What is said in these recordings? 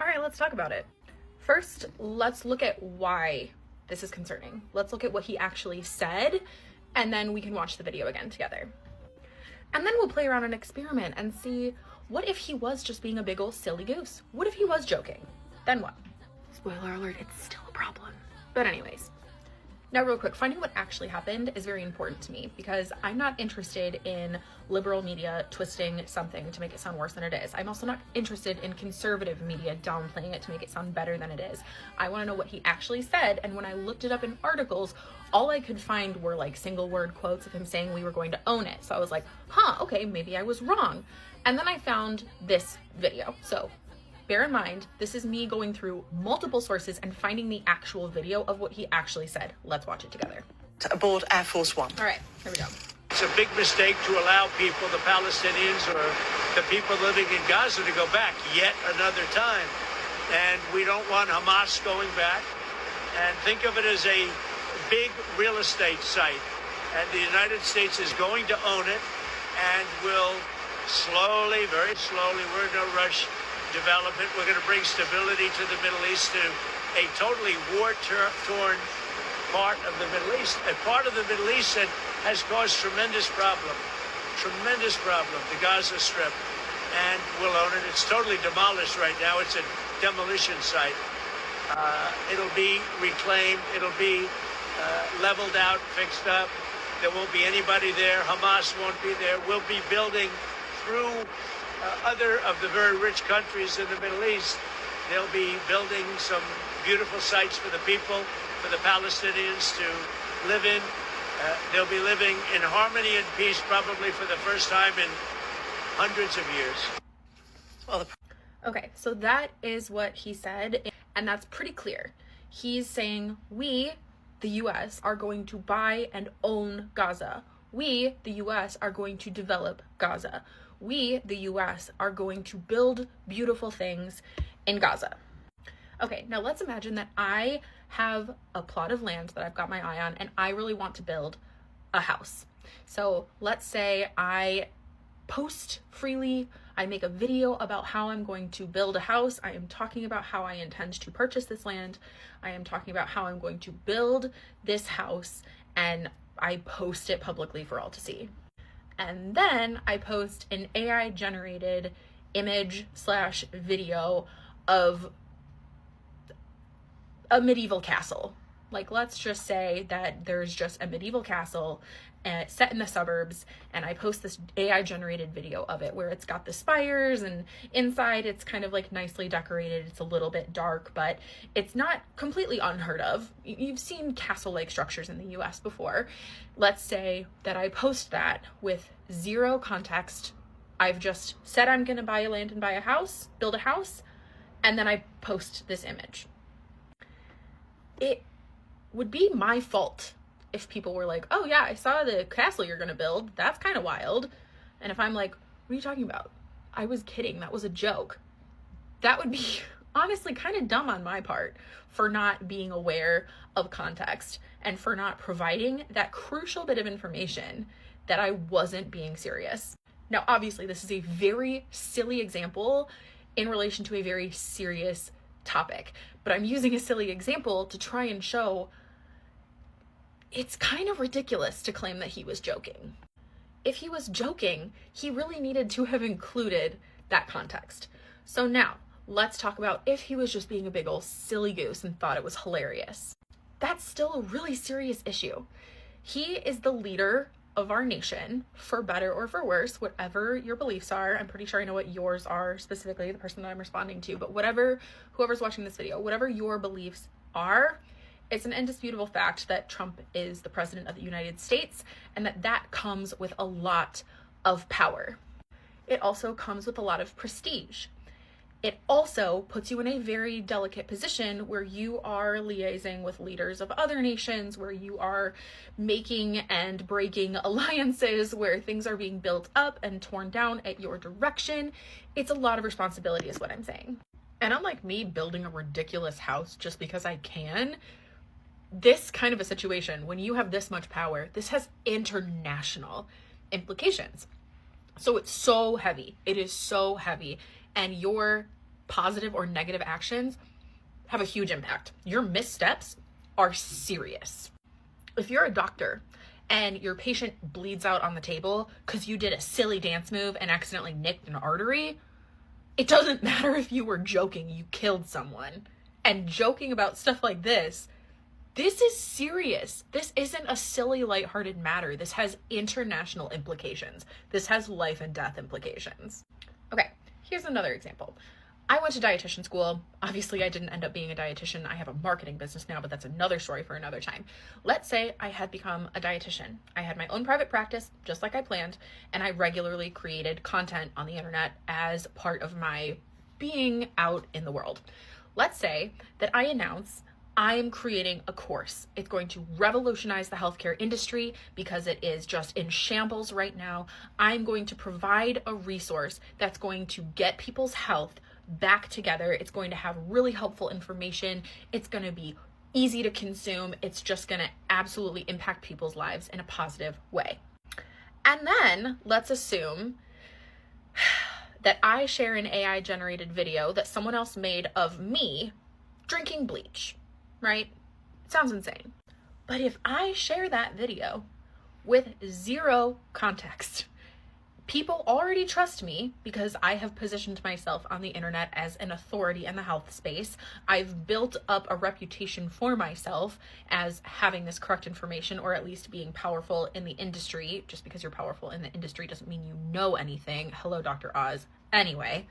All right, let's talk about it. First, let's look at why this is concerning. Let's look at what he actually said, and then we can watch the video again together. And then we'll play around an experiment and see, what if he was just being a big old silly goose? What if he was joking? Then what? Spoiler alert, it's still a problem. But anyways, now real quick, finding what actually happened is very important to me because I'm not interested in liberal media twisting something to make it sound worse than it is. I'm also not interested in conservative media downplaying it to make it sound better than it is. I want to know what he actually said, and when I looked it up in articles, all I could find were like single word quotes of him saying we were going to own it. So I was like, okay, maybe I was wrong. And then I found this video. So bear in mind, this is me going through multiple sources and finding the actual video of what he actually said. Let's watch it together. Aboard Air Force One. All right, here we go. It's a big mistake to allow people, the Palestinians or the people living in Gaza, to go back yet another time. And we don't want Hamas going back. And think of it as a big real estate site. And the United States is going to own it and will slowly, very slowly, we're in no rush, development. We're going to bring stability to the Middle East, to a totally war-torn part of the Middle East, a part of the Middle East that has caused tremendous problem, the Gaza Strip, and we'll own it. It's totally demolished right now. It's a demolition site. It'll be reclaimed. It'll be leveled out, fixed up. There won't be anybody there. Hamas won't be there. We'll be building through other of the very rich countries in the Middle East. They'll be building some beautiful sites for the people, for the Palestinians to live in. They'll be living in harmony and peace probably for the first time in hundreds of years. Okay, so that is what he said, and that's pretty clear. He's saying we, the US, are going to buy and own Gaza. We, the US, are going to develop Gaza. We, the US, are going to build beautiful things in Gaza. Okay, now let's imagine that I have a plot of land that I've got my eye on and I really want to build a house. So let's say I post freely, I make a video about how I'm going to build a house. I am talking about how I intend to purchase this land. I am talking about how I'm going to build this house, and I post it publicly for all to see. And then I post an AI generated image/video of a medieval castle. Like, let's just say that there's just a medieval castle set in the suburbs, and I post this AI generated video of it where it's got the spires, and inside it's kind of like nicely decorated. It's a little bit dark, but it's not completely unheard of. You've seen castle-like structures in the US before. Let's say that I post that with zero context. I've just said I'm gonna buy land and buy a house, build a house, and then I post this image. It would be my fault if people were like, oh yeah, I saw the castle you're gonna build. That's kind of wild. And if I'm like, what are you talking about? I was kidding. That was a joke. That would be honestly kind of dumb on my part for not being aware of context and for not providing that crucial bit of information that I wasn't being serious. Now, obviously, this is a very silly example in relation to a very serious topic, but I'm using a silly example to try and show it's kind of ridiculous to claim that he was joking. If he was joking, he really needed to have included that context. So now, let's talk about if he was just being a big old silly goose and thought it was hilarious. That's still a really serious issue. He is the leader of our nation, for better or for worse, whatever your beliefs are. I'm pretty sure I know what yours are, specifically the person that I'm responding to, but whoever's watching this video, whatever your beliefs are, it's an indisputable fact that Trump is the president of the United States, and that comes with a lot of power. It also comes with a lot of prestige. It also puts you in a very delicate position where you are liaising with leaders of other nations, where you are making and breaking alliances, where things are being built up and torn down at your direction. It's a lot of responsibility is what I'm saying. And unlike me building a ridiculous house just because I can, this kind of a situation, when you have this much power, this has international implications. So it's so heavy. It is so heavy. And your positive or negative actions have a huge impact. Your missteps are serious. If you're a doctor and your patient bleeds out on the table because you did a silly dance move and accidentally nicked an artery, it doesn't matter if you were joking, you killed someone. And joking about stuff like this is serious. This isn't a silly, lighthearted matter. This has international implications. This has life and death implications. Okay, here's another example. I went to dietitian school. Obviously, I didn't end up being a dietitian. I have a marketing business now, but that's another story for another time. Let's say I had become a dietitian. I had my own private practice, just like I planned, and I regularly created content on the internet as part of my being out in the world. Let's say that I announce I am creating a course. It's going to revolutionize the healthcare industry because it is just in shambles right now. I'm going to provide a resource that's going to get people's health back together. It's going to have really helpful information. It's going to be easy to consume. It's just going to absolutely impact people's lives in a positive way. And then let's assume that I share an AI generated video that someone else made of me drinking bleach, right? It sounds insane. But if I share that video with zero context, people already trust me because I have positioned myself on the internet as an authority in the health space. I've built up a reputation for myself as having this correct information, or at least being powerful in the industry. Just because you're powerful in the industry doesn't mean you know anything. Hello, Dr. Oz. Anyway,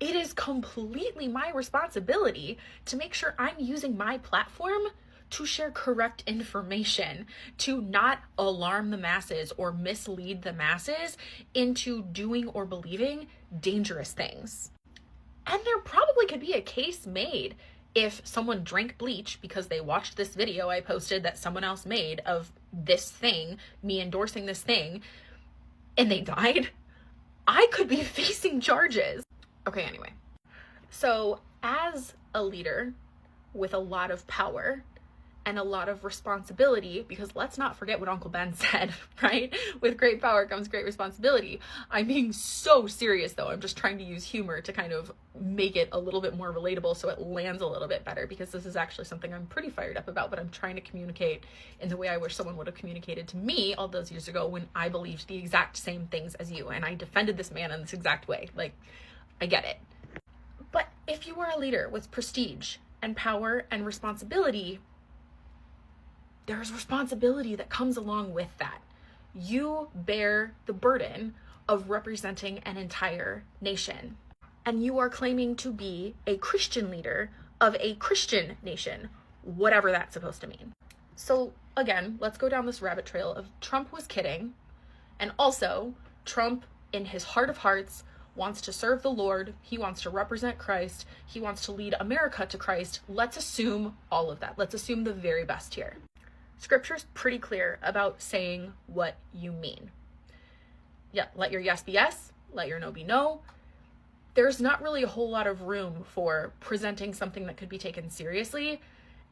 it is completely my responsibility to make sure I'm using my platform to share correct information, to not alarm the masses or mislead the masses into doing or believing dangerous things. And there probably could be a case made if someone drank bleach because they watched this video I posted that someone else made of this thing, me endorsing this thing, and they died. I could be facing charges. Okay, anyway. So as a leader with a lot of power and a lot of responsibility, because let's not forget what Uncle Ben said, right? With great power comes great responsibility. I'm being so serious though. I'm just trying to use humor to kind of make it a little bit more relatable so it lands a little bit better, because this is actually something I'm pretty fired up about, but I'm trying to communicate in the way I wish someone would have communicated to me all those years ago when I believed the exact same things as you and I defended this man in this exact way. Like, I get it. But if you are a leader with prestige and power and responsibility, there's responsibility that comes along with that. You bear the burden of representing an entire nation. And you are claiming to be a Christian leader of a Christian nation, whatever that's supposed to mean. So again, let's go down this rabbit trail of Trump was kidding. And also, Trump, in his heart of hearts, wants to serve the Lord. He wants to represent Christ. He wants to lead America to Christ. Let's assume all of that. Let's assume the very best here. Scripture's pretty clear about saying what you mean. Yeah, let your yes be yes, let your no be no. There's not really a whole lot of room for presenting something that could be taken seriously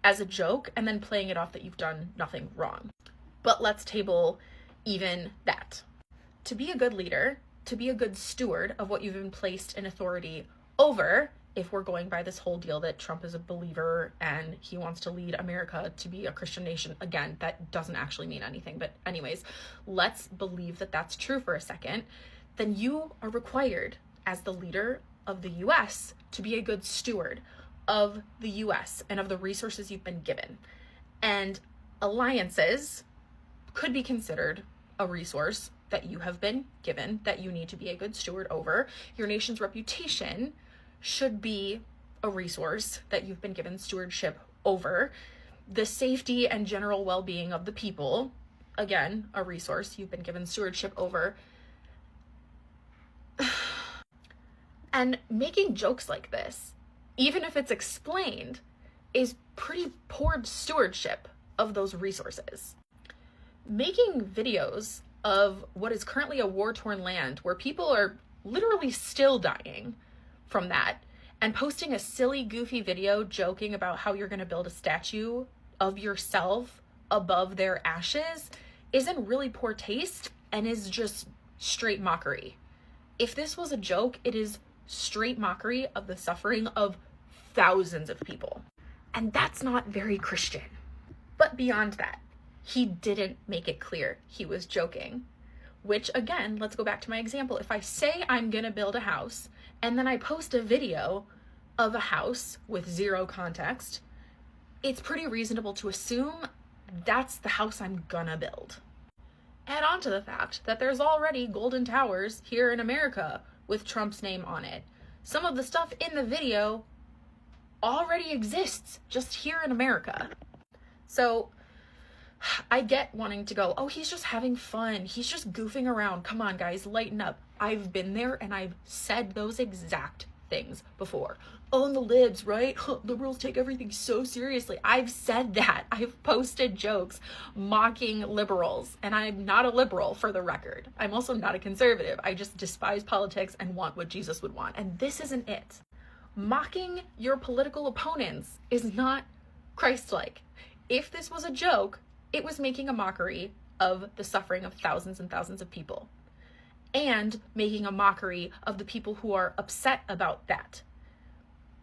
as a joke and then playing it off that you've done nothing wrong. But let's table even that. To be a good leader, to be a good steward of what you've been placed in authority over, if we're going by this whole deal that Trump is a believer and he wants to lead America to be a Christian nation, again, that doesn't actually mean anything. But anyways, let's believe that that's true for a second. Then you are required as the leader of the US to be a good steward of the US and of the resources you've been given. And alliances could be considered a resource that you have been given that you need to be a good steward over. Your nation's reputation should be a resource that you've been given stewardship over. The safety and general well-being of the people, again, a resource you've been given stewardship over. And making jokes like this, even if it's explained, is pretty poor stewardship of those resources. Making videos of what is currently a war-torn land where people are literally still dying from that, and posting a silly, goofy video joking about how you're going to build a statue of yourself above their ashes isn't really poor taste and is just straight mockery. If this was a joke, it is straight mockery of the suffering of thousands of people. And that's not very Christian. But beyond that, he didn't make it clear he was joking. Which, again, let's go back to my example. If I say I'm gonna build a house, and then I post a video of a house with zero context, it's pretty reasonable to assume that's the house I'm gonna build. Add on to the fact that there's already golden towers here in America with Trump's name on it. Some of the stuff in the video already exists just here in America. So I get wanting to go, oh, he's just having fun. He's just goofing around. Come on, guys, lighten up. I've been there and I've said those exact things before. Oh, and the libs, right? Liberals take everything so seriously. I've said that. I've posted jokes mocking liberals, and I'm not a liberal, for the record. I'm also not a conservative. I just despise politics and want what Jesus would want, and this isn't it. Mocking your political opponents is not Christ-like. If this was a joke, it was making a mockery of the suffering of thousands and thousands of people, and making a mockery of the people who are upset about that.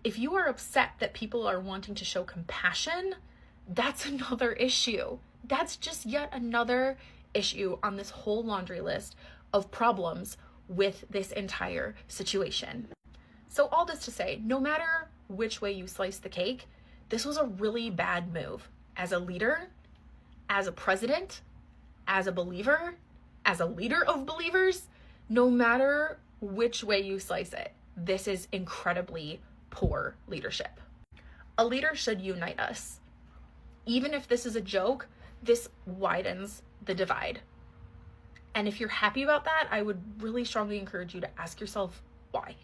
If you are upset that people are wanting to show compassion, that's another issue. That's just yet another issue on this whole laundry list of problems with this entire situation. So all this to say, no matter which way you slice the cake, this was a really bad move. As a leader, as a president, as a believer, as a leader of believers, no matter which way you slice it, this is incredibly poor leadership. A leader should unite us. Even if this is a joke, this widens the divide. And if you're happy about that, I would really strongly encourage you to ask yourself why.